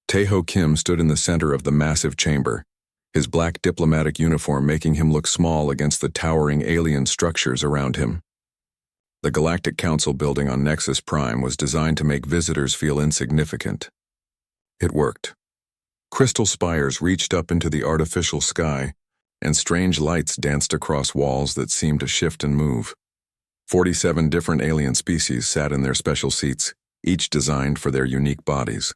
Tae-ho Kim stood in the center of the massive chamber, his black diplomatic uniform making him look small against the towering alien structures around him. The Galactic Council building on Nexus Prime was designed to make visitors feel insignificant. It worked. Crystal spires reached up into the artificial sky, and strange lights danced across walls that seemed to shift and move. 47 different alien species sat in their special seats, each designed for their unique bodies.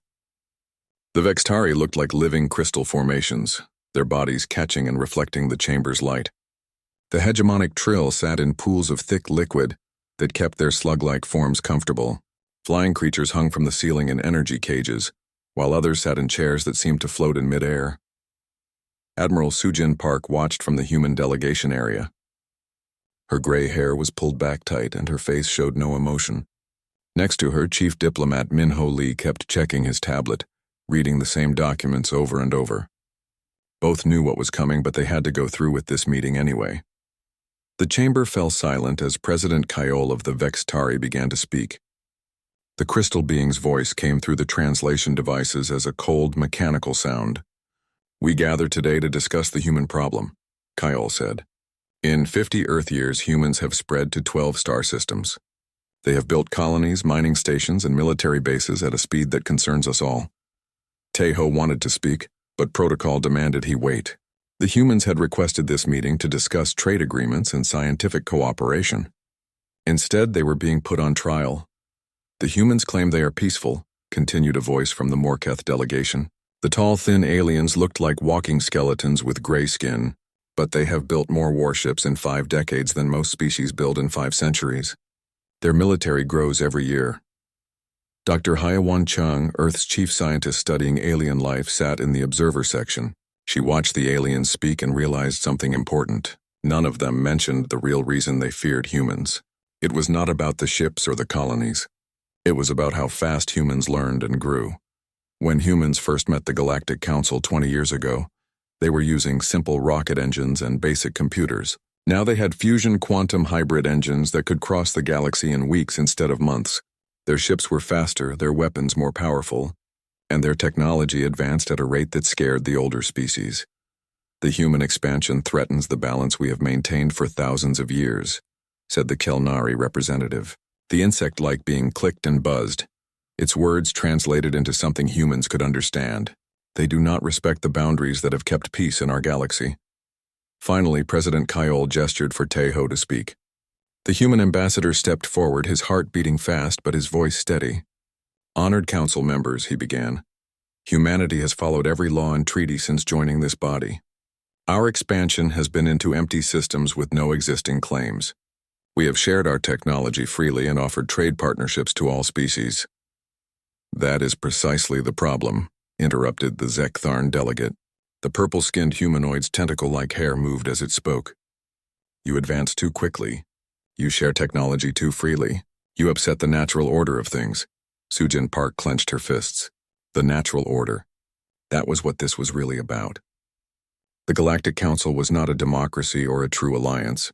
The Vextari looked like living crystal formations, their bodies catching and reflecting the chamber's light. The hegemonic Trill sat in pools of thick liquid that kept their slug-like forms comfortable. Flying creatures hung from the ceiling in energy cages, while others sat in chairs that seemed to float in mid-air. Admiral Sujin Park watched from the human delegation area. Her gray hair was pulled back tight and her face showed no emotion. Next to her, Chief Diplomat Min-ho Lee kept checking his tablet, reading the same documents over and over. Both knew what was coming, but they had to go through with this meeting anyway. The chamber fell silent as President Kyol of the Vextari began to speak. The crystal being's voice came through the translation devices as a cold, mechanical sound. "We gather today to discuss the human problem," Kyol said. "In 50 Earth years, humans have spread to 12 star systems. They have built colonies, mining stations, and military bases at a speed that concerns us all." Tae-ho wanted to speak, but protocol demanded he wait. The humans had requested this meeting to discuss trade agreements and scientific cooperation. Instead, they were being put on trial. "The humans claim they are peaceful," continued a voice from the Morketh delegation. "The tall, thin aliens looked like walking skeletons with gray skin, but they have built more warships in 5 decades than most species build in 5 centuries. Their military grows every year." Dr. Hyewan Chung, Earth's chief scientist studying alien life, sat in the observer section. She watched the aliens speak and realized something important. None of them mentioned the real reason they feared humans. It was not about the ships or the colonies. It was about how fast humans learned and grew. When humans first met the Galactic Council 20 years ago, they were using simple rocket engines and basic computers. Now they had fusion quantum hybrid engines that could cross the galaxy in weeks instead of months. Their ships were faster, their weapons more powerful, and their technology advanced at a rate that scared the older species. "The human expansion threatens the balance we have maintained for thousands of years," said the Kelnari representative. The insect-like being clicked and buzzed, its words translated into something humans could understand. "They do not respect the boundaries that have kept peace in our galaxy." Finally, President Kyol gestured for Tae-ho to speak. The human ambassador stepped forward, his heart beating fast but his voice steady. "Honored council members," he began. "Humanity has followed every law and treaty since joining this body. Our expansion has been into empty systems with no existing claims. We have shared our technology freely and offered trade partnerships to all species." "That is precisely the problem," interrupted the Zektharn delegate. The purple-skinned humanoid's tentacle-like hair moved as it spoke. "You advance too quickly. You share technology too freely. You upset the natural order of things." Sujin Park clenched her fists. The natural order. That was what this was really about. The Galactic Council was not a democracy or a true alliance.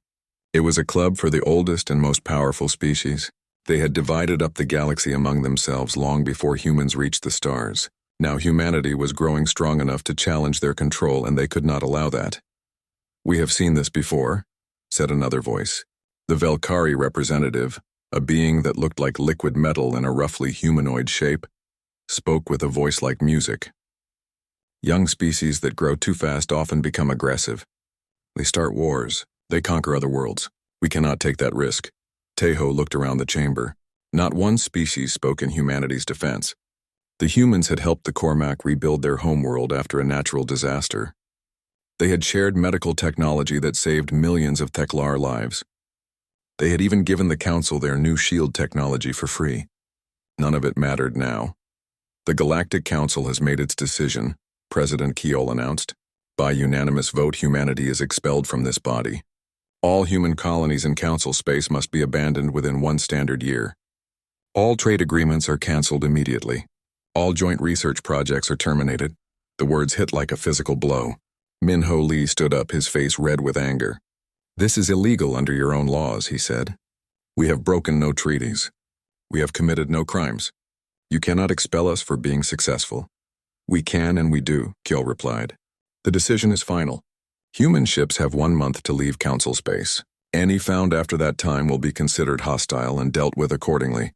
It was a club for the oldest and most powerful species. They had divided up the galaxy among themselves long before humans reached the stars. Now humanity was growing strong enough to challenge their control, and they could not allow that. "We have seen this before," said another voice. The Velkari representative, a being that looked like liquid metal in a roughly humanoid shape, spoke with a voice like music. "Young species that grow too fast often become aggressive. They start wars. They conquer other worlds. We cannot take that risk." Tae-ho looked around the chamber. Not one species spoke in humanity's defense. The humans had helped the Cormac rebuild their homeworld after a natural disaster. They had shared medical technology that saved millions of Teklar lives. They had even given the Council their new shield technology for free. None of it mattered now. "The Galactic Council has made its decision," President Kyol announced. "By unanimous vote, humanity is expelled from this body. All human colonies in Council space must be abandoned within 1 standard year. All trade agreements are cancelled immediately. All joint research projects are terminated." The words hit like a physical blow. Min-ho Lee stood up, his face red with anger. "This is illegal under your own laws," he said. "We have broken no treaties. We have committed no crimes. You cannot expel us for being successful. We can and we do, Kyo replied. The decision is final. Human ships have 1 month to leave Council space. Any found after that time will be considered hostile and dealt with accordingly.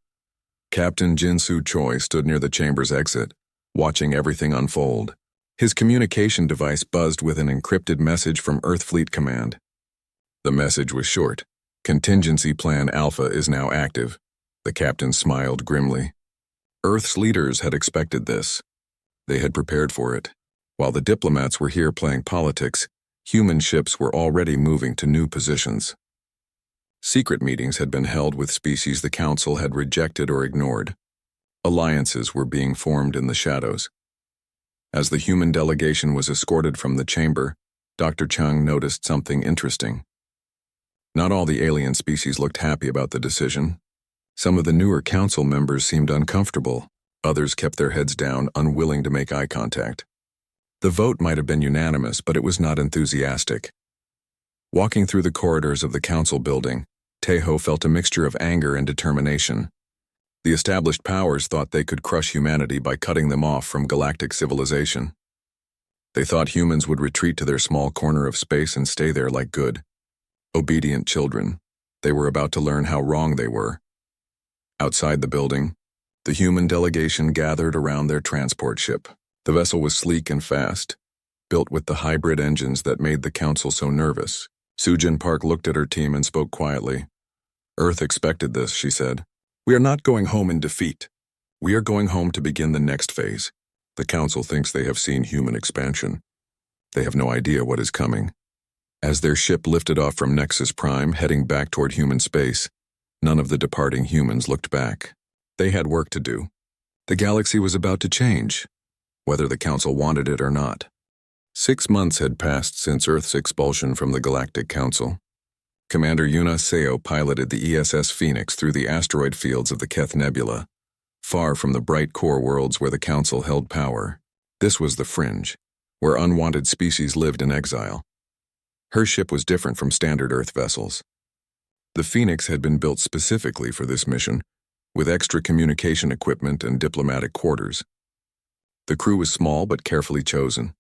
Captain Jin-Soo Choi stood near the chamber's exit, watching everything unfold. His communication device buzzed with an encrypted message from Earth Fleet Command. The message was short. Contingency Plan Alpha is now active. The captain smiled grimly. Earth's leaders had expected this. They had prepared for it. While the diplomats were here playing politics, human ships were already moving to new positions. Secret meetings had been held with species the Council had rejected or ignored. Alliances were being formed in the shadows. As the human delegation was escorted from the chamber, Dr. Chung noticed something interesting. Not all the alien species looked happy about the decision. Some of the newer Council members seemed uncomfortable. Others kept their heads down, unwilling to make eye contact. The vote might have been unanimous, but it was not enthusiastic. Walking through the corridors of the Council building, Taeho felt a mixture of anger and determination. The established powers thought they could crush humanity by cutting them off from galactic civilization. They thought humans would retreat to their small corner of space and stay there like good, obedient children. They were about to learn how wrong they were. Outside the building, the human delegation gathered around their transport ship. The vessel was sleek and fast, built with the hybrid engines that made the Council so nervous. Sujin Park looked at her team and spoke quietly. Earth expected this, she said. We are not going home in defeat. We are going home to begin the next phase. The Council thinks they have seen human expansion. They have no idea what is coming. As their ship lifted off from Nexus Prime, heading back toward human space, none of the departing humans looked back. They had work to do. The galaxy was about to change, whether the Council wanted it or not. 6 months had passed since Earth's expulsion from the Galactic Council. Commander Yuna Seo piloted the ESS Phoenix through the asteroid fields of the Keth Nebula, far from the bright core worlds where the Council held power. This was the fringe, where unwanted species lived in exile. Her ship was different from standard Earth vessels. The Phoenix had been built specifically for this mission, with extra communication equipment and diplomatic quarters. The crew was small but carefully chosen.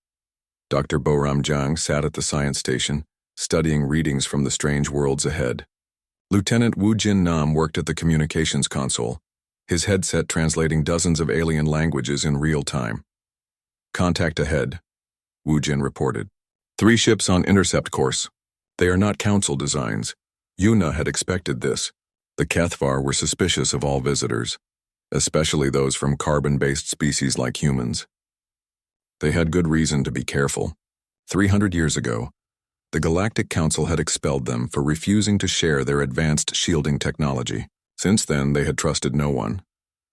Dr. Boram Jang sat at the science station, studying readings from the strange worlds ahead. Lieutenant Wu Jin Nam worked at the communications console, his headset translating dozens of alien languages in real time. Contact ahead, Wu Jin reported. 3 ships on intercept course. They are not Council designs. Yuna had expected this. The Kethvar were suspicious of all visitors, especially those from carbon-based species like humans. They had good reason to be careful. 300 years ago, the Galactic Council had expelled them for refusing to share their advanced shielding technology. Since then, they had trusted no one.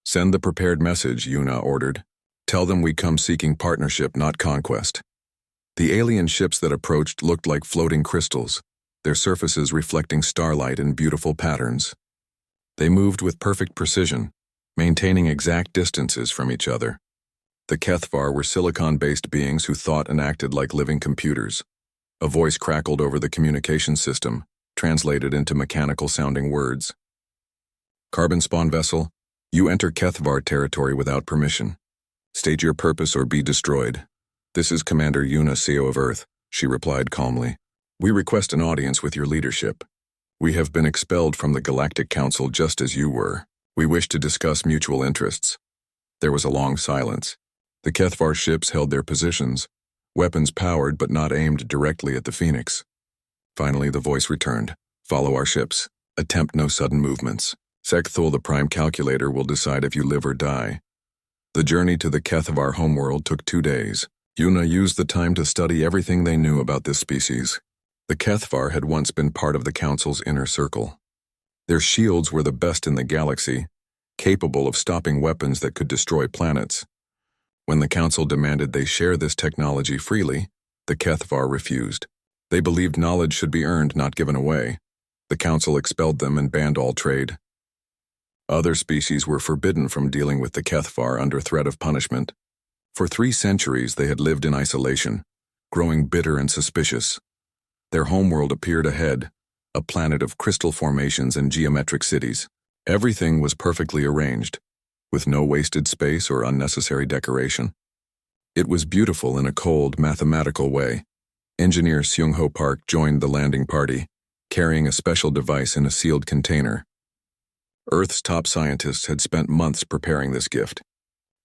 Send the prepared message, Yuna ordered. Tell them we come seeking partnership, not conquest. The alien ships that approached looked like floating crystals, their surfaces reflecting starlight in beautiful patterns. They moved with perfect precision, maintaining exact distances from each other. The Kethvar were silicon-based beings who thought and acted like living computers. A voice crackled over the communication system, translated into mechanical-sounding words. Carbon spawn vessel, you enter Kethvar territory without permission. State your purpose or be destroyed. This is Commander Yuna Seo of Earth, she replied calmly. We request an audience with your leadership. We have been expelled from the Galactic Council just as you were. We wish to discuss mutual interests. There was a long silence. The Kethvar ships held their positions, weapons powered but not aimed directly at the Phoenix. Finally, the voice returned. Follow our ships. Attempt no sudden movements. Sekthul, the prime calculator, will decide if you live or die. The journey to the Kethvar homeworld took 2 days. Yuna used the time to study everything they knew about this species. The Kethvar had once been part of the Council's inner circle. Their shields were the best in the galaxy, capable of stopping weapons that could destroy planets. When the Council demanded they share this technology freely, the Kethvar refused. They believed knowledge should be earned, not given away. The Council expelled them and banned all trade. Other species were forbidden from dealing with the Kethvar under threat of punishment. For 3 centuries they had lived in isolation, growing bitter and suspicious. Their homeworld appeared ahead, a planet of crystal formations and geometric cities. Everything was perfectly arranged, with no wasted space or unnecessary decoration. It was beautiful in a cold, mathematical way. Engineer Seung-ho Park joined the landing party, carrying a special device in a sealed container. Earth's top scientists had spent months preparing this gift.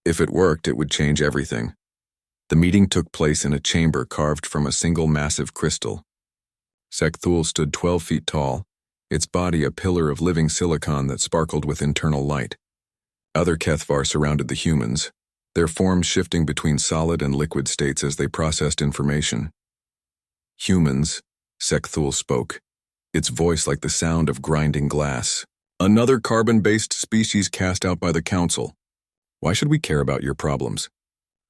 If it worked, it would change everything. The meeting took place in a chamber carved from a single massive crystal. Sekthul stood 12 feet tall, its body a pillar of living silicon that sparkled with internal light. Other Kethvar surrounded the humans, their forms shifting between solid and liquid states as they processed information. Humans, Sekthul spoke, its voice like the sound of grinding glass. Another carbon-based species cast out by the Council. Why should we care about your problems?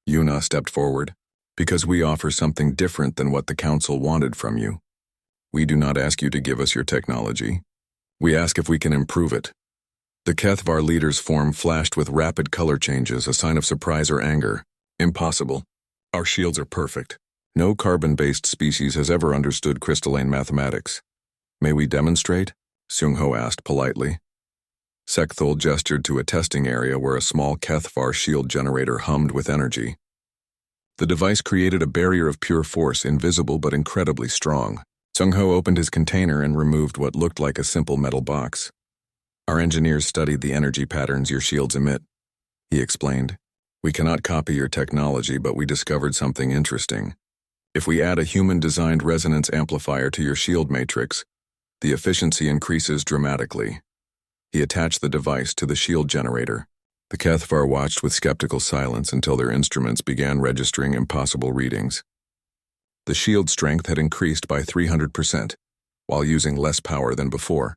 Yuna stepped forward. Because we offer something different than what the Council wanted from you. We do not ask you to give us your technology. We ask if we can improve it. The Kethvar leader's form flashed with rapid color changes, a sign of surprise or anger. Impossible. Our shields are perfect. No carbon-based species has ever understood crystalline mathematics. May we demonstrate? Seung-ho asked politely. Sekthul gestured to a testing area where a small Kethvar shield generator hummed with energy. The device created a barrier of pure force, invisible but incredibly strong. Seung-ho opened his container and removed what looked like a simple metal box. Our engineers studied the energy patterns your shields emit, he explained. We cannot copy your technology, but we discovered something interesting. If we add a human-designed resonance amplifier to your shield matrix, the efficiency increases dramatically. He attached the device to the shield generator. The Kethvar watched with skeptical silence until their instruments began registering impossible readings. The shield strength had increased by 300%, while using less power than before.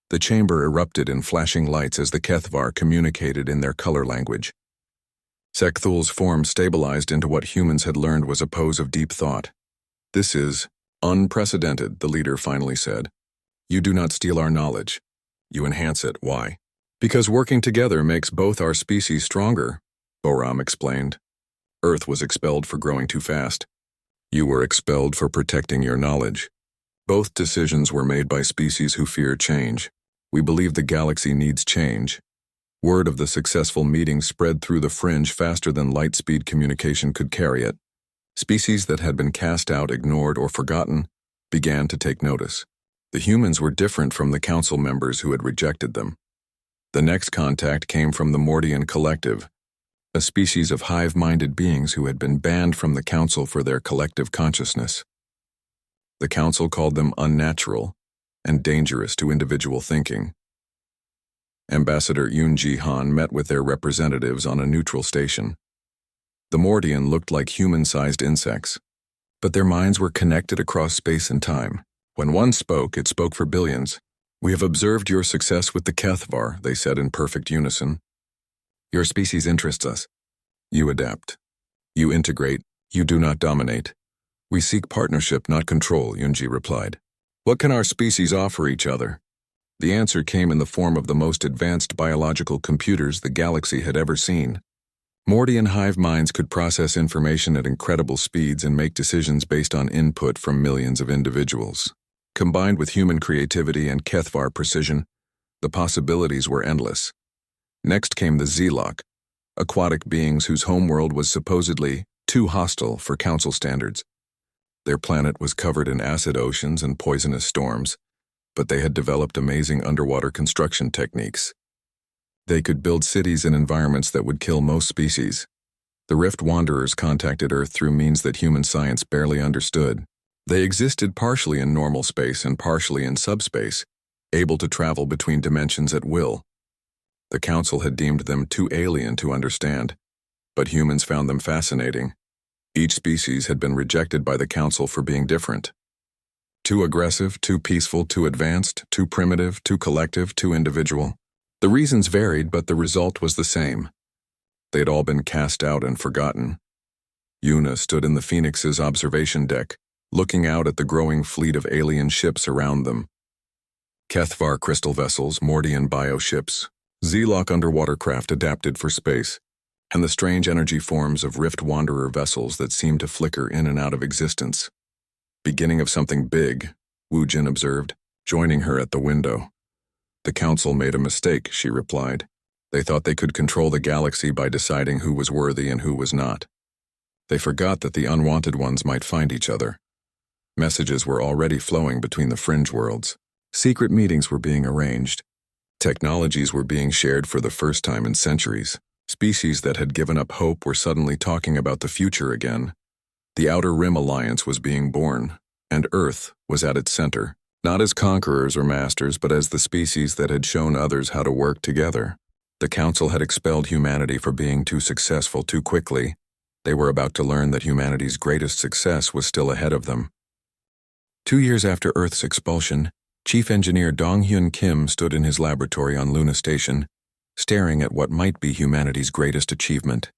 The chamber erupted in flashing lights as the Kethvar communicated in their color language. Sekthul's form stabilized into what humans had learned was a pose of deep thought. This is unprecedented, the leader finally said. You do not steal our knowledge. You enhance it. Why? Because working together makes both our species stronger, Boram explained. Earth was expelled for growing too fast. You were expelled for protecting your knowledge. Both decisions were made by species who fear change. We believe the galaxy needs change. Word of the successful meeting spread through the fringe faster than light-speed communication could carry it. Species that had been cast out, ignored, or forgotten began to take notice. The humans were different from the council members who had rejected them. The next contact came from the Mordian Collective, a species of hive-minded beings who had been banned from the council for their collective consciousness. The council called them unnatural and dangerous to individual thinking. Ambassador Yoon Ji-han met with their representatives on a neutral station. The Mordian looked like human-sized insects, but their minds were connected across space and time. When one spoke, it spoke for billions. We have observed your success with the Kethvar, they said in perfect unison. Your species interests us. You adapt. You integrate. You do not dominate. We seek partnership, not control, Yoonji replied. What can our species offer each other? The answer came in the form of the most advanced biological computers the galaxy had ever seen. Mordian hive minds could process information at incredible speeds and make decisions based on input from millions of individuals. Combined with human creativity and Kethvar precision, the possibilities were endless. Next came the Zilok, aquatic beings whose homeworld was supposedly too hostile for council standards. Their planet was covered in acid oceans and poisonous storms, but they had developed amazing underwater construction techniques. They could build cities in environments that would kill most species. The Rift Wanderers contacted Earth through means that human science barely understood. They existed partially in normal space and partially in subspace, able to travel between dimensions at will. The Council had deemed them too alien to understand, but humans found them fascinating. Each species had been rejected by the Council for being different. Too aggressive, too peaceful, too advanced, too primitive, too collective, too individual. The reasons varied, but the result was the same. They had all been cast out and forgotten. Yuna stood in the Phoenix's observation deck, looking out at the growing fleet of alien ships around them. Kethvar crystal vessels, Mordian bioships, Zilok underwater craft adapted for space, and the strange energy forms of Rift Wanderer vessels that seemed to flicker in and out of existence. Beginning of something big, Wu Jin observed, joining her at the window. The Council made a mistake, she replied. They thought they could control the galaxy by deciding who was worthy and who was not. They forgot that the unwanted ones might find each other. Messages were already flowing between the fringe worlds. Secret meetings were being arranged. Technologies were being shared for the first time in centuries. Species that had given up hope were suddenly talking about the future again. The Outer Rim Alliance was being born, and Earth was at its center, not as conquerors or masters, but as the species that had shown others how to work together. The Council had expelled humanity for being too successful too quickly. They were about to learn that humanity's greatest success was still ahead of them. 2 years after Earth's expulsion, Chief Engineer Dong-Hyun Kim stood in his laboratory on Luna Station, staring at what might be humanity's greatest achievement.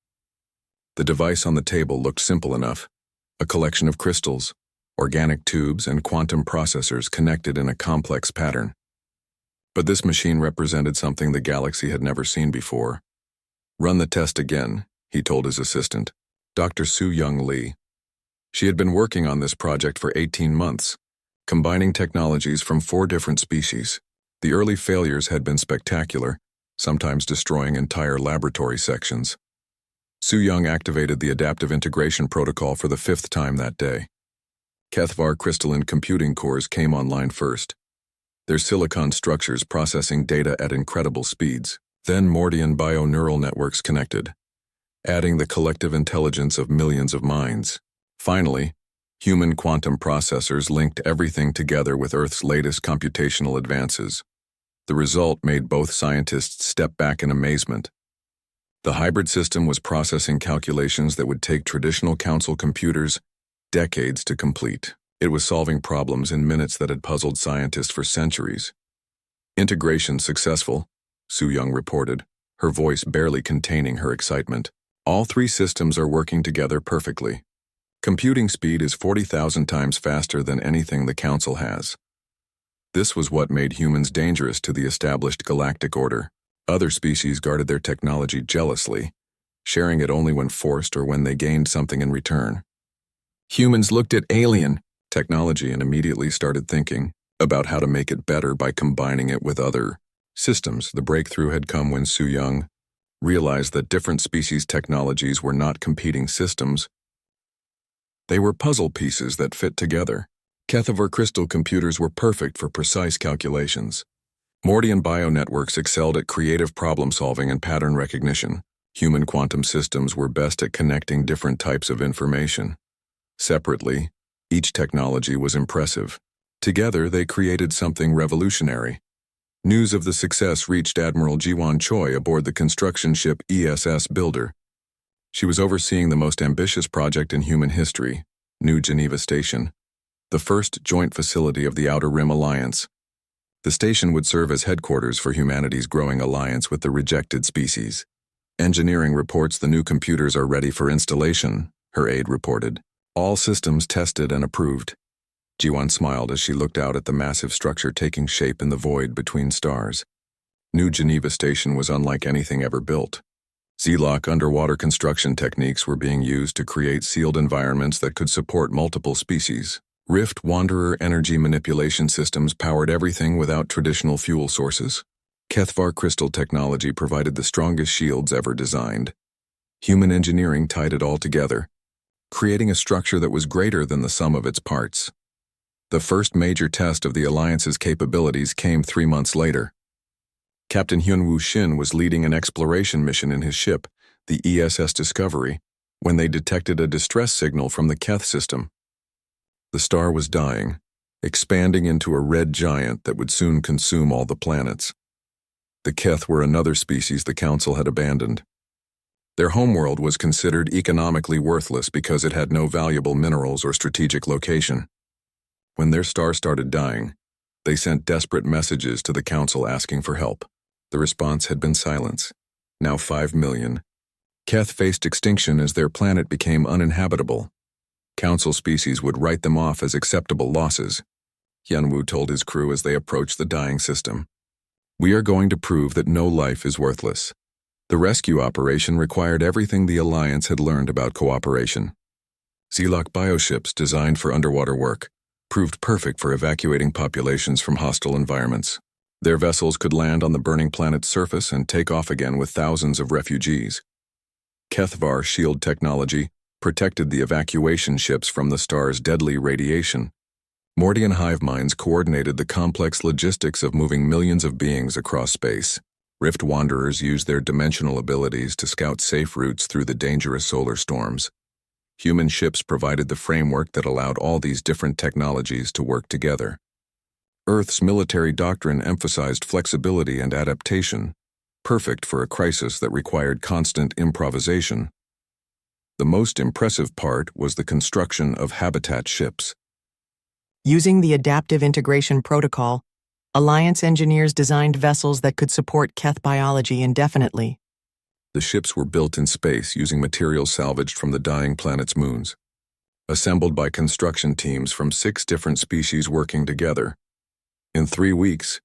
The device on the table looked simple enough: a collection of crystals, organic tubes, and quantum processors connected in a complex pattern. But this machine represented something the galaxy had never seen before. "Run the test again," he told his assistant, Dr. Soo-Young Lee. She had been working on this project for 18 months, combining technologies from 4 different species. The early failures had been spectacular, sometimes destroying entire laboratory sections. Soo-Young activated the adaptive integration protocol for the 5th time that day. HFY crystalline computing cores came online first, their silicon structures processing data at incredible speeds. Then Mordian bio-neural networks connected, adding the collective intelligence of millions of minds. Finally, human quantum processors linked everything together with Earth's latest computational advances. The result made both scientists step back in amazement. The hybrid system was processing calculations that would take traditional council computers decades to complete. It was solving problems in minutes that had puzzled scientists for centuries. "Integration successful," Soo-Young reported, her voice barely containing her excitement. "All 3 systems are working together perfectly. Computing speed is 40,000 times faster than anything the Council has." This was what made humans dangerous to the established galactic order. Other species guarded their technology jealously, sharing it only when forced or when they gained something in return. Humans looked at alien technology and immediately started thinking about how to make it better by combining it with other systems. The breakthrough had come when Soo-Young realized that different species' technologies were not competing systems. They were puzzle pieces that fit together. HFY crystal computers were perfect for precise calculations. Mordian bio-networks excelled at creative problem-solving and pattern recognition. Human quantum systems were best at connecting different types of information. Separately, each technology was impressive. Together, they created something revolutionary. News of the success reached Admiral Jiwon Choi aboard the construction ship ESS Builder. She was overseeing the most ambitious project in human history, New Geneva Station, the first joint facility of the Outer Rim Alliance. The station would serve as headquarters for humanity's growing alliance with the rejected species. "Engineering reports the new computers are ready for installation," her aide reported. "All systems tested and approved." Jiwon smiled as she looked out at the massive structure taking shape in the void between stars. New Geneva Station was unlike anything ever built. Z-Lock underwater construction techniques were being used to create sealed environments that could support multiple species. Rift Wanderer energy manipulation systems powered everything without traditional fuel sources. HFY crystal technology provided the strongest shields ever designed. Human engineering tied it all together, creating a structure that was greater than the sum of its parts. The first major test of the Alliance's capabilities came 3 months later. Captain Hyunwoo Shin was leading an exploration mission in his ship, the ESS Discovery, when they detected a distress signal from the Keth system. The star was dying, expanding into a red giant that would soon consume all the planets. The Keth were another species the Council had abandoned. Their homeworld was considered economically worthless because it had no valuable minerals or strategic location. When their star started dying, they sent desperate messages to the Council asking for help. The response had been silence. Now 5 million. Keth faced extinction as their planet became uninhabitable. Council species would write them off as acceptable losses. Hyunwoo told his crew as they approached the dying system. "We are going to prove that no life is worthless." The rescue operation required everything the Alliance had learned about cooperation. Z-Lock bioships designed for underwater work proved perfect for evacuating populations from hostile environments. Their vessels could land on the burning planet's surface and take off again with thousands of refugees. HFY shield technology protected the evacuation ships from the star's deadly radiation. Mordian hive minds coordinated the complex logistics of moving millions of beings across space. Rift Wanderers used their dimensional abilities to scout safe routes through the dangerous solar storms. Human ships provided the framework that allowed all these different technologies to work together. Earth's military doctrine emphasized flexibility and adaptation, perfect for a crisis that required constant improvisation. The most impressive part was the construction of habitat ships. Using the Adaptive Integration Protocol, Alliance engineers designed vessels that could support Keth biology indefinitely. The ships were built in space using materials salvaged from the dying planet's moons. Assembled by construction teams from 6 different species working together. In 3 weeks,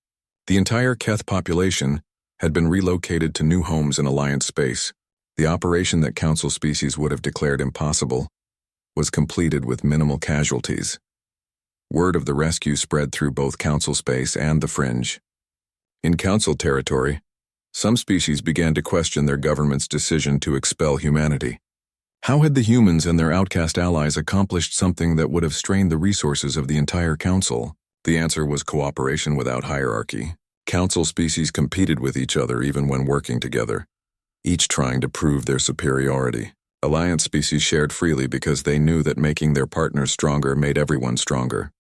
the entire Keth population had been relocated to new homes in Alliance space. The operation that Council species would have declared impossible was completed with minimal casualties. Word of the rescue spread through both Council space and the Fringe. In Council territory, some species began to question their government's decision to expel humanity. How had the humans and their outcast allies accomplished something that would have strained the resources of the entire Council? The answer was cooperation without hierarchy. Council species competed with each other even when working together, each trying to prove their superiority. Alliance species shared freely because they knew that making their partners stronger made everyone stronger.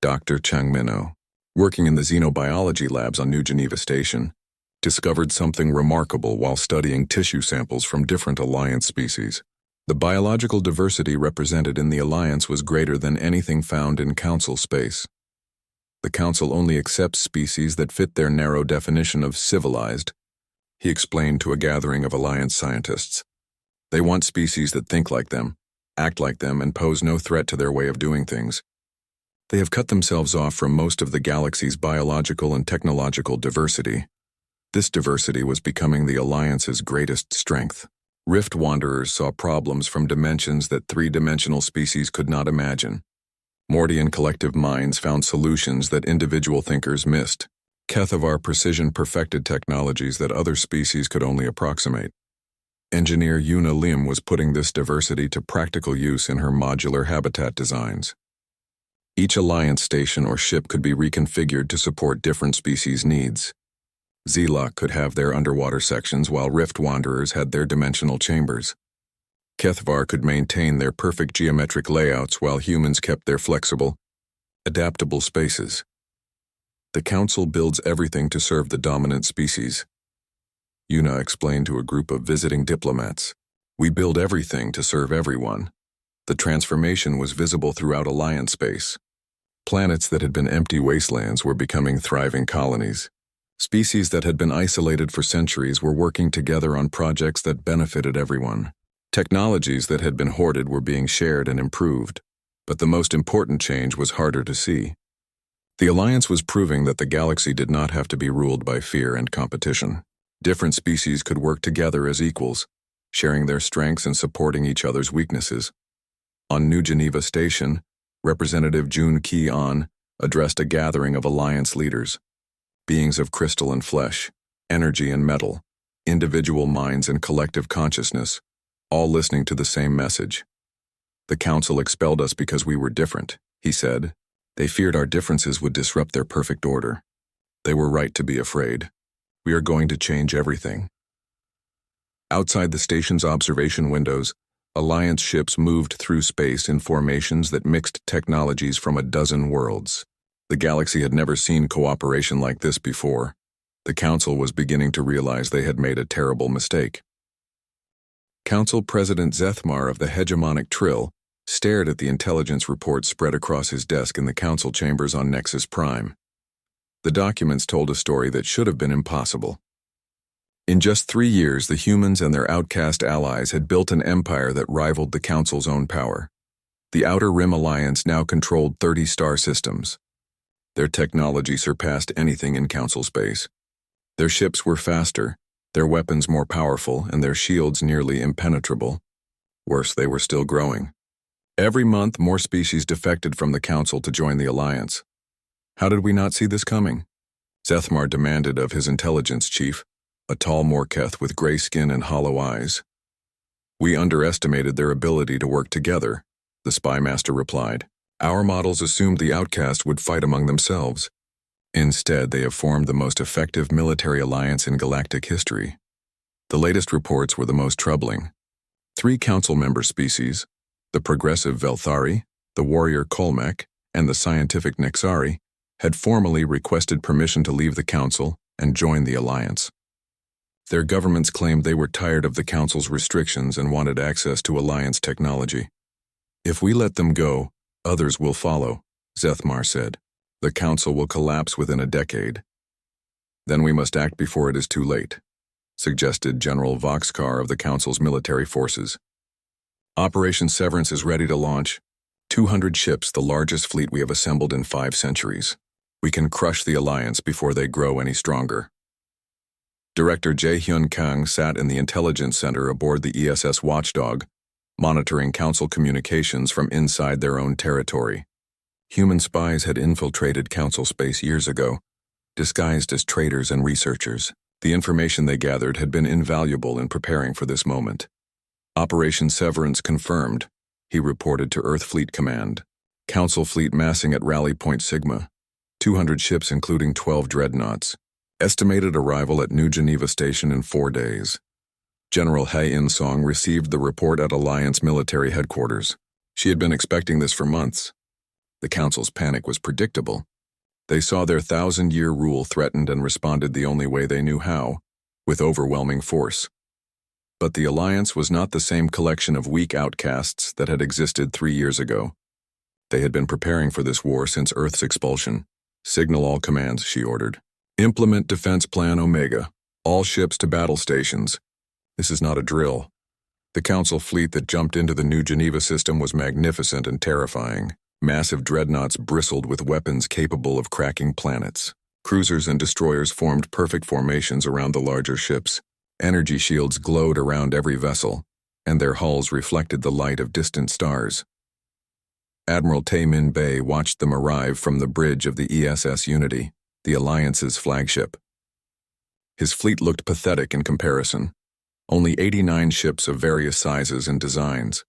Dr. Chang Minnow, working in the xenobiology labs on New Geneva Station, discovered something remarkable while studying tissue samples from different Alliance species. The biological diversity represented in the Alliance was greater than anything found in Council space. The Council only accepts species that fit their narrow definition of civilized, he explained to a gathering of Alliance scientists. They want species that think like them, act like them, and pose no threat to their way of doing things. They have cut themselves off from most of the galaxy's biological and technological diversity. This diversity was becoming the Alliance's greatest strength. Rift Wanderers saw problems from dimensions that 3-dimensional species could not imagine. Mordian collective minds found solutions that individual thinkers missed. Keth of our precision perfected technologies that other species could only approximate. Engineer Yuna Lim was putting this diversity to practical use in her modular habitat designs. Each Alliance station or ship could be reconfigured to support different species' needs. Zelok could have their underwater sections while Rift Wanderers had their dimensional chambers. Kethvar could maintain their perfect geometric layouts while humans kept their flexible, adaptable spaces. The Council builds everything to serve the dominant species. Yuna explained to a group of visiting diplomats. We build everything to serve everyone. The transformation was visible throughout Alliance space. Planets that had been empty wastelands were becoming thriving colonies. Species that had been isolated for centuries were working together on projects that benefited everyone. Technologies that had been hoarded were being shared and improved, but the most important change was harder to see. The Alliance was proving that the galaxy did not have to be ruled by fear and competition. Different species could work together as equals, sharing their strengths and supporting each other's weaknesses. On New Geneva Station, Representative Jun Ki-an addressed a gathering of Alliance leaders, beings of crystal and flesh, energy and metal, individual minds and collective consciousness, all listening to the same message. The Council expelled us because we were different, he said. They feared our differences would disrupt their perfect order. They were right to be afraid. We are going to change everything. Outside the station's observation windows, Alliance ships moved through space in formations that mixed technologies from a dozen worlds. The galaxy had never seen cooperation like this before. The Council was beginning to realize they had made a terrible mistake. Council President Zethmar of the hegemonic Trill stared at the intelligence report spread across his desk in the Council chambers on Nexus Prime. The documents told a story that should have been impossible. In just 3 years, the humans and their outcast allies had built an empire that rivaled the Council's own power. The Outer Rim Alliance now controlled 30 star systems. Their technology surpassed anything in Council space. Their ships were faster, their weapons more powerful, and their shields nearly impenetrable. Worse, they were still growing. Every month, more species defected from the Council to join the Alliance. How did we not see this coming? Zethmar demanded of his intelligence chief, a tall Morketh with gray skin and hollow eyes. "We underestimated their ability to work together," the spy master replied. "Our models assumed the outcast would fight among themselves. Instead, they have formed the most effective military alliance in galactic history." The latest reports were the most troubling. 3 council member species, the progressive Velthari, the warrior Kolmek, and the scientific Nexari, had formally requested permission to leave the council and join the alliance. Their governments claimed they were tired of the council's restrictions and wanted access to alliance technology. "If we let them go, others will follow," Zethmar said. "The council will collapse within a decade. Then we must act before it is too late," suggested General Voxcar of the council's military forces. "Operation Severance is ready to launch. 200 ships, the largest fleet we have assembled in 5 centuries. We can crush the alliance before they grow any stronger." Director Jae-hyun Kang sat in the intelligence center aboard the ESS Watchdog, monitoring council communications from inside their own territory. Human spies had infiltrated council space years ago, disguised as traders and researchers. The information they gathered had been invaluable in preparing for this moment. "Operation Severance confirmed," he reported to Earth Fleet Command. "Council fleet massing at Rally Point Sigma. 200 ships including 12 dreadnoughts. Estimated arrival at New Geneva Station in 4 days." General Hae In-song received the report at Alliance military headquarters. She had been expecting this for months. The council's panic was predictable. They saw their 1,000-year rule threatened and responded the only way they knew how, with overwhelming force. But the alliance was not the same collection of weak outcasts that had existed 3 years ago. They had been preparing for this war since Earth's expulsion. "Signal all commands," she ordered. "Implement Defense Plan Omega. All ships to battle stations." This is not a drill. The council fleet that jumped into the New Geneva system was magnificent and terrifying. Massive dreadnoughts bristled with weapons capable of cracking planets. Cruisers and destroyers formed perfect formations around the larger ships. Energy shields glowed around every vessel, and their hulls reflected the light of distant stars. Admiral Tae-min Bei watched them arrive from the bridge of the ESS Unity, the Alliance's flagship. His fleet looked pathetic in comparison. Only 89 ships of various sizes and designs.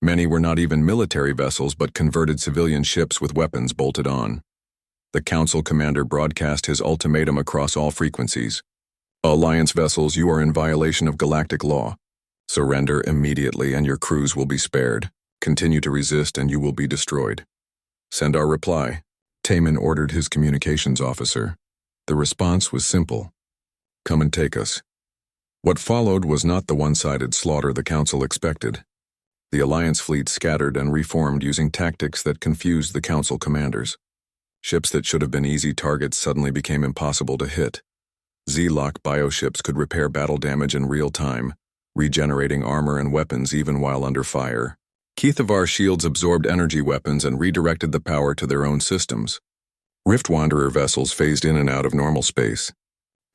Many were not even military vessels but converted civilian ships with weapons bolted on. The council commander broadcast his ultimatum across all frequencies. "Alliance vessels, you are in violation of galactic law. Surrender immediately and your crews will be spared. Continue to resist and you will be destroyed. Send our reply." Taemin ordered his communications officer. The response was simple. "Come and take us." What followed was not the one-sided slaughter the council expected. The Alliance fleet scattered and reformed using tactics that confused the council commanders. Ships that should have been easy targets suddenly became impossible to hit. Z-Lock bioships could repair battle damage in real time, regenerating armor and weapons even while under fire. Keithavar shields absorbed energy weapons and redirected the power to their own systems. Rift Wanderer vessels phased in and out of normal space,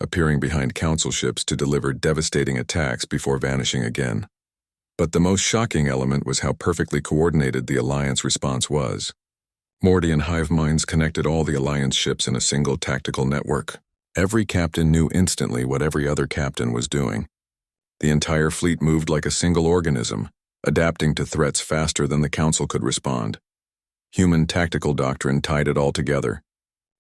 appearing behind council ships to deliver devastating attacks before vanishing again. But the most shocking element was how perfectly coordinated the Alliance response was. Mordian hive minds connected all the Alliance ships in a single tactical network. Every captain knew instantly what every other captain was doing. The entire fleet moved like a single organism, adapting to threats faster than the council could respond. Human tactical doctrine tied it all together.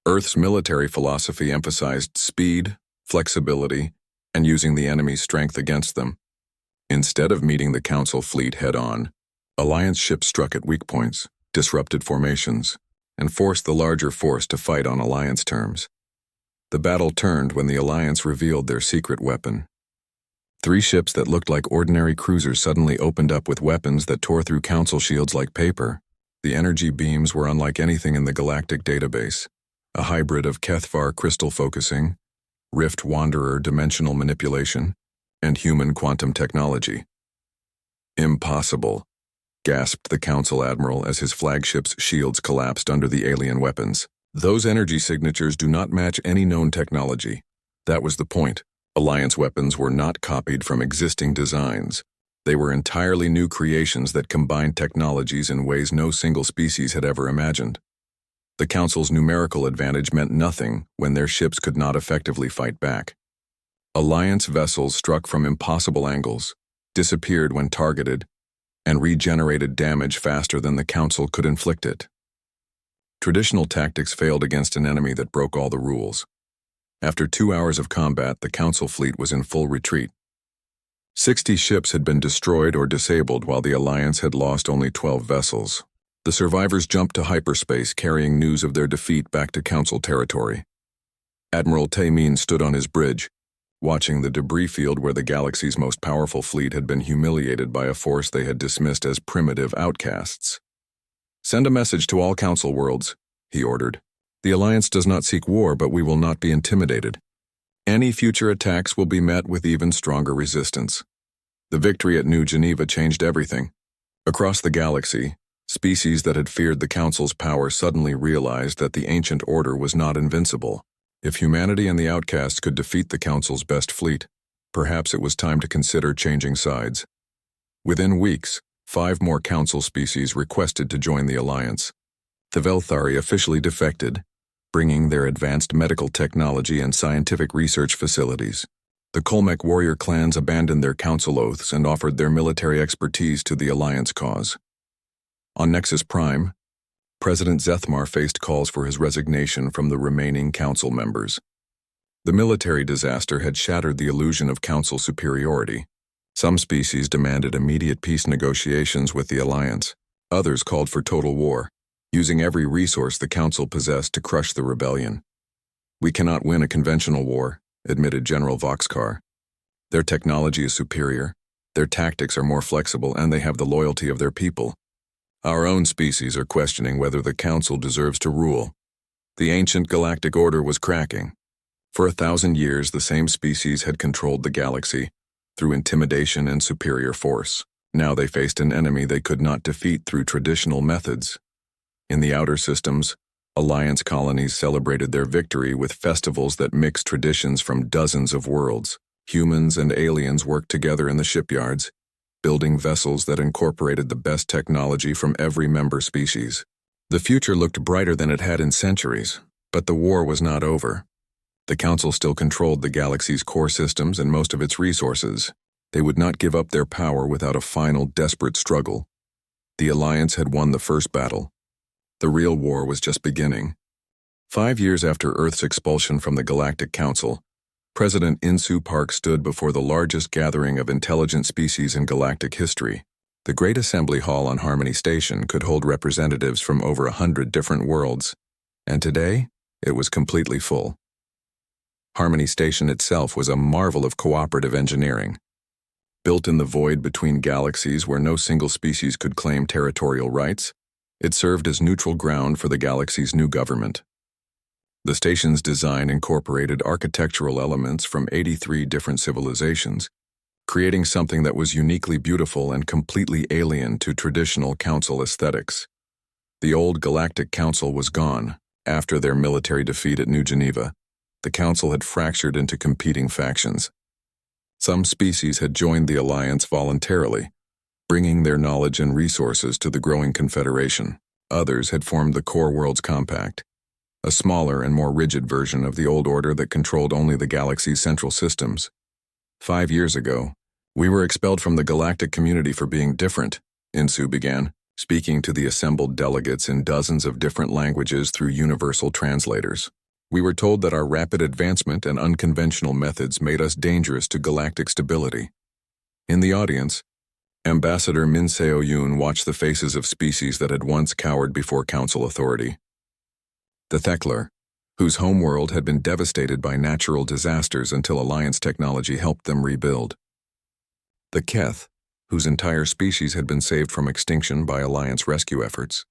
Earth's military philosophy emphasized speed, flexibility, and using the enemy's strength against them. Instead of meeting the council fleet head-on, Alliance ships struck at weak points, disrupted formations, and forced the larger force to fight on Alliance terms. The battle turned when the Alliance revealed their secret weapon. 3 ships that looked like ordinary cruisers suddenly opened up with weapons that tore through council shields like paper. The energy beams were unlike anything in the galactic database, a hybrid of Kethvar crystal focusing, Rift Wanderer dimensional manipulation, and human quantum technology. "Impossible," gasped the council admiral as his flagship's shields collapsed under the alien weapons. "Those energy signatures do not match any known technology." That was the point. Alliance weapons were not copied from existing designs. They were entirely new creations that combined technologies in ways no single species had ever imagined. The Council's numerical advantage meant nothing when their ships could not effectively fight back. Alliance vessels struck from impossible angles, disappeared when targeted, and regenerated damage faster than the Council could inflict it. Traditional tactics failed against an enemy that broke all the rules. After 2 hours of combat, the Council fleet was in full retreat. 60 ships had been destroyed or disabled while the Alliance had lost only 12 vessels. The survivors jumped to hyperspace, carrying news of their defeat back to Council territory. Admiral Taemin stood on his bridge, watching the debris field where the galaxy's most powerful fleet had been humiliated by a force they had dismissed as primitive outcasts. "Send a message to all Council worlds," he ordered. "The Alliance does not seek war, but we will not be intimidated. Any future attacks will be met with even stronger resistance." The victory at New Geneva changed everything. Across the galaxy, species that had feared the Council's power suddenly realized that the ancient order was not invincible. If humanity and the outcasts could defeat the Council's best fleet, perhaps it was time to consider changing sides. Within weeks, 5 more Council species requested to join the Alliance. The Velthari officially defected, bringing their advanced medical technology and scientific research facilities. The Kolmek warrior clans abandoned their Council oaths and offered their military expertise to the Alliance cause. On Nexus Prime, President Zethmar faced calls for his resignation from the remaining Council members. The military disaster had shattered the illusion of Council superiority. Some species demanded immediate peace negotiations with the Alliance. Others called for total war, using every resource the Council possessed to crush the rebellion. "We cannot win a conventional war," admitted General Voxcar. "Their technology is superior, their tactics are more flexible, and they have the loyalty of their people. Our own species are questioning whether the Council deserves to rule." The ancient galactic order was cracking. For 1,000 years, the same species had controlled the galaxy through intimidation and superior force. Now they faced an enemy they could not defeat through traditional methods. In the outer systems, Alliance colonies celebrated their victory with festivals that mixed traditions from dozens of worlds. Humans and aliens worked together in the shipyards, building vessels that incorporated the best technology from every member species. The future looked brighter than it had in centuries, but the war was not over. The Council still controlled the galaxy's core systems and most of its resources. They would not give up their power without a final, desperate struggle. The Alliance had won the first battle. The real war was just beginning. 5 years after Earth's expulsion from the Galactic Council, President Insu Park stood before the largest gathering of intelligent species in galactic history. The Great Assembly Hall on Harmony Station could hold representatives from over 100 different worlds, and today, it was completely full. Harmony Station itself was a marvel of cooperative engineering. Built in the void between galaxies where no single species could claim territorial rights, it served as neutral ground for the galaxy's new government. The station's design incorporated architectural elements from 83 different civilizations, creating something that was uniquely beautiful and completely alien to traditional Council aesthetics. The old Galactic Council was gone. After their military defeat at New Geneva, the Council had fractured into competing factions. Some species had joined the Alliance voluntarily, bringing their knowledge and resources to the growing Confederation. Others had formed the Core Worlds Compact, a smaller and more rigid version of the old order that controlled only the galaxy's central systems. 5 years ago, we were expelled from the galactic community for being different, Insu began, speaking to the assembled delegates in dozens of different languages through universal translators. We were told that our rapid advancement and unconventional methods made us dangerous to galactic stability. In the audience, Ambassador Min Seo-yoon watched the faces of species that had once cowered before Council authority. The Theklar, whose homeworld had been devastated by natural disasters until Alliance technology helped them rebuild. The Keth, whose entire species had been saved from extinction by Alliance rescue efforts.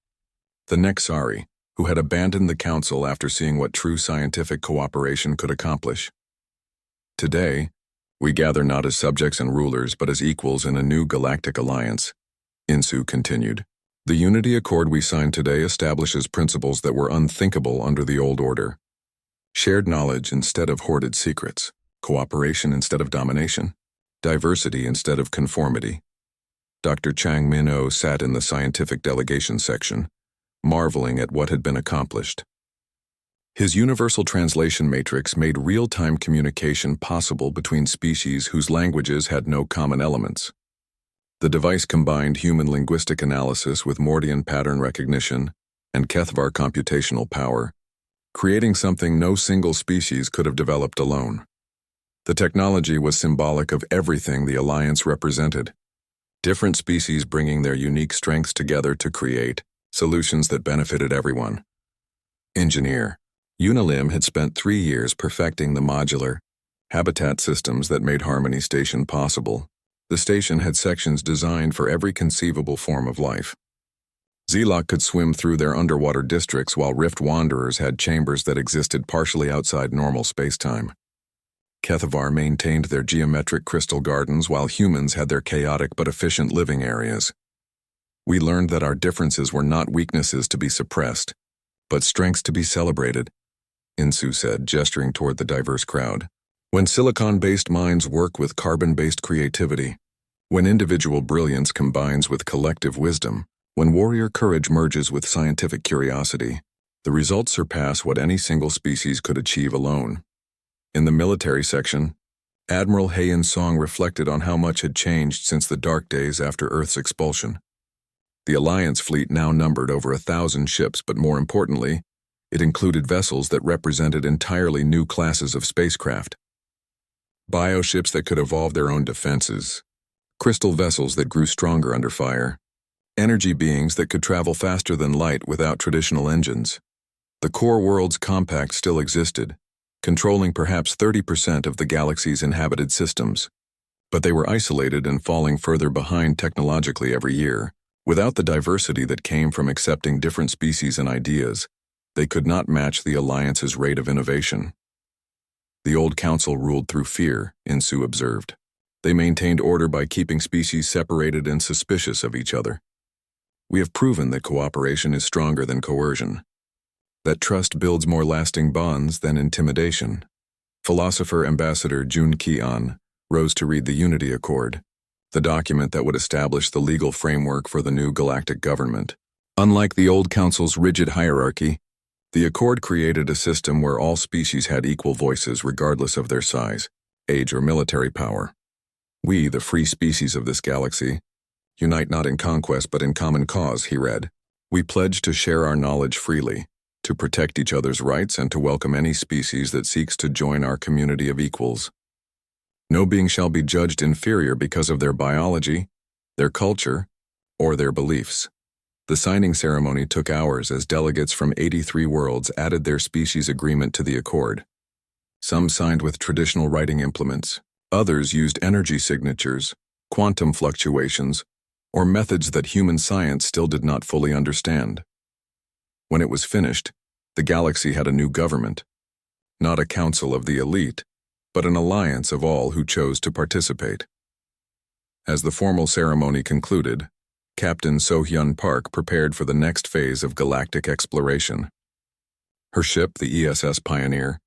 The Nexari, who had abandoned the Council after seeing what true scientific cooperation could accomplish. Today, we gather not as subjects and rulers, but as equals in a new galactic alliance, Insu continued. The Unity Accord we signed today establishes principles that were unthinkable under the old order. Shared knowledge instead of hoarded secrets, cooperation instead of domination, diversity instead of conformity. Dr. Chang Min-oh sat in the scientific delegation section, marveling at what had been accomplished. His universal translation matrix made real-time communication possible between species whose languages had no common elements. The device combined human linguistic analysis with Mordian pattern recognition and Kethvar computational power, creating something no single species could have developed alone. The technology was symbolic of everything the Alliance represented, different species bringing their unique strengths together to create solutions that benefited everyone. Engineer. Unilim had spent 3 years perfecting the modular habitat systems that made Harmony Station possible. The station had sections designed for every conceivable form of life. Zilok could swim through their underwater districts while Rift Wanderers had chambers that existed partially outside normal spacetime. Kethvar maintained their geometric crystal gardens while humans had their chaotic but efficient living areas. We learned that our differences were not weaknesses to be suppressed, but strengths to be celebrated, Insu said, gesturing toward the diverse crowd. When silicon-based minds work with carbon-based creativity, when individual brilliance combines with collective wisdom, when warrior courage merges with scientific curiosity, the results surpass what any single species could achieve alone. In the military section, Admiral Hayen's song reflected on how much had changed since the dark days after Earth's expulsion. The Alliance fleet now numbered over 1,000 ships, but more importantly, it included vessels that represented entirely new classes of spacecraft. Bioships that could evolve their own defenses, crystal vessels that grew stronger under fire, energy beings that could travel faster than light without traditional engines. The core world's compact still existed, controlling perhaps 30% of the galaxy's inhabited systems, but they were isolated and falling further behind technologically every year. Without the diversity that came from accepting different species and ideas, they could not match the Alliance's rate of innovation. The old council ruled through fear, Insu observed. They maintained order by keeping species separated and suspicious of each other. We have proven that cooperation is stronger than coercion, that trust builds more lasting bonds than intimidation. Philosopher Ambassador Jun Ki-an rose to read the Unity Accord, the document that would establish the legal framework for the new galactic government. Unlike the old council's rigid hierarchy, the Accord created a system where all species had equal voices regardless of their size, age, or military power. We, the free species of this galaxy, unite not in conquest but in common cause, he read. We pledge to share our knowledge freely, to protect each other's rights, and to welcome any species that seeks to join our community of equals. No being shall be judged inferior because of their biology, their culture, or their beliefs. The signing ceremony took hours as delegates from 83 worlds added their species agreement to the Accord. Some signed with traditional writing implements, others used energy signatures, quantum fluctuations, or methods that human science still did not fully understand. When it was finished, the galaxy had a new government, not a council of the elite, but an alliance of all who chose to participate. As the formal ceremony concluded, Captain So-hyun Park prepared for the next phase of galactic exploration. Her ship, the ESS Pioneer,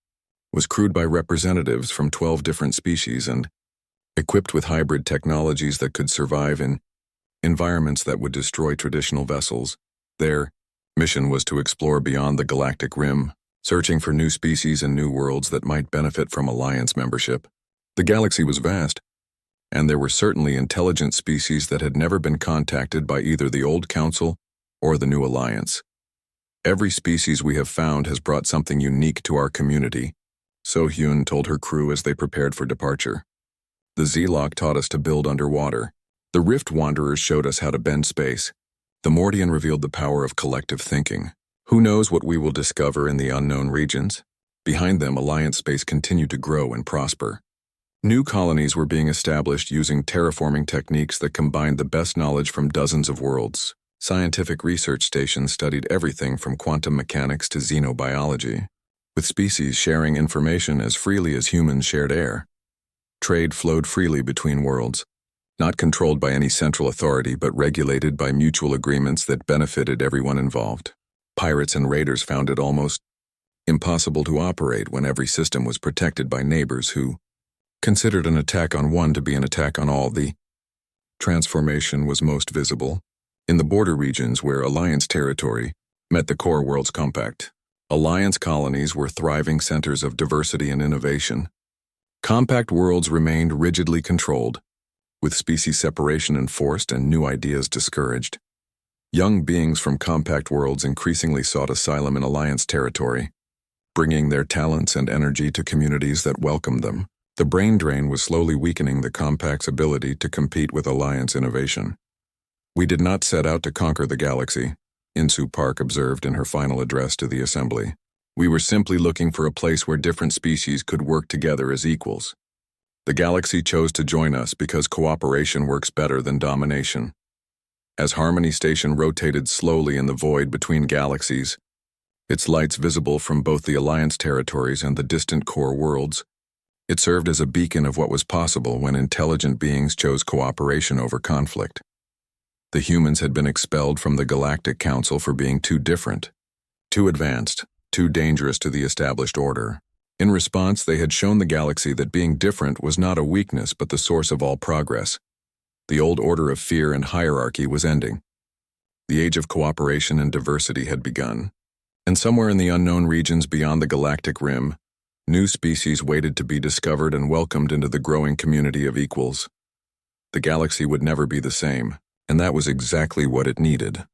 was crewed by representatives from 12 different species and equipped with hybrid technologies that could survive in environments that would destroy traditional vessels. Their mission was to explore beyond the galactic rim, searching for new species and new worlds that might benefit from Alliance membership. The galaxy was vast, and there were certainly intelligent species that had never been contacted by either the old council or the new Alliance. Every species we have found has brought something unique to our community, So-hyun told her crew as they prepared for departure. The Zilok taught us to build underwater. The Rift Wanderers showed us how to bend space. The Mordian revealed the power of collective thinking. Who knows what we will discover in the unknown regions? Behind them, Alliance space continued to grow and prosper. New colonies were being established using terraforming techniques that combined the best knowledge from dozens of worlds. Scientific research stations studied everything from quantum mechanics to xenobiology, with species sharing information as freely as humans shared air. Trade flowed freely between worlds, not controlled by any central authority but regulated by mutual agreements that benefited everyone involved. Pirates and raiders found it almost impossible to operate when every system was protected by neighbors who considered an attack on one to be an attack on all. The transformation was most visible in the border regions where Alliance territory met the core world's compact. Alliance colonies were thriving centers of diversity and innovation. Compact worlds remained rigidly controlled, with species separation enforced and new ideas discouraged. Young beings from compact worlds increasingly sought asylum in Alliance territory, bringing their talents and energy to communities that welcomed them. The brain drain was slowly weakening the Compact's ability to compete with Alliance innovation. "We did not set out to conquer the galaxy," Insu Park observed in her final address to the Assembly. "We were simply looking for a place where different species could work together as equals. The galaxy chose to join us because cooperation works better than domination." As Harmony Station rotated slowly in the void between galaxies, its lights visible from both the Alliance territories and the distant core worlds, it served as a beacon of what was possible when intelligent beings chose cooperation over conflict. The humans had been expelled from the Galactic Council for being too different, too advanced, too dangerous to the established order. In response, they had shown the galaxy that being different was not a weakness but the source of all progress. The old order of fear and hierarchy was ending. The age of cooperation and diversity had begun. And somewhere in the unknown regions beyond the galactic rim, new species waited to be discovered and welcomed into the growing community of equals. The galaxy would never be the same, and that was exactly what it needed.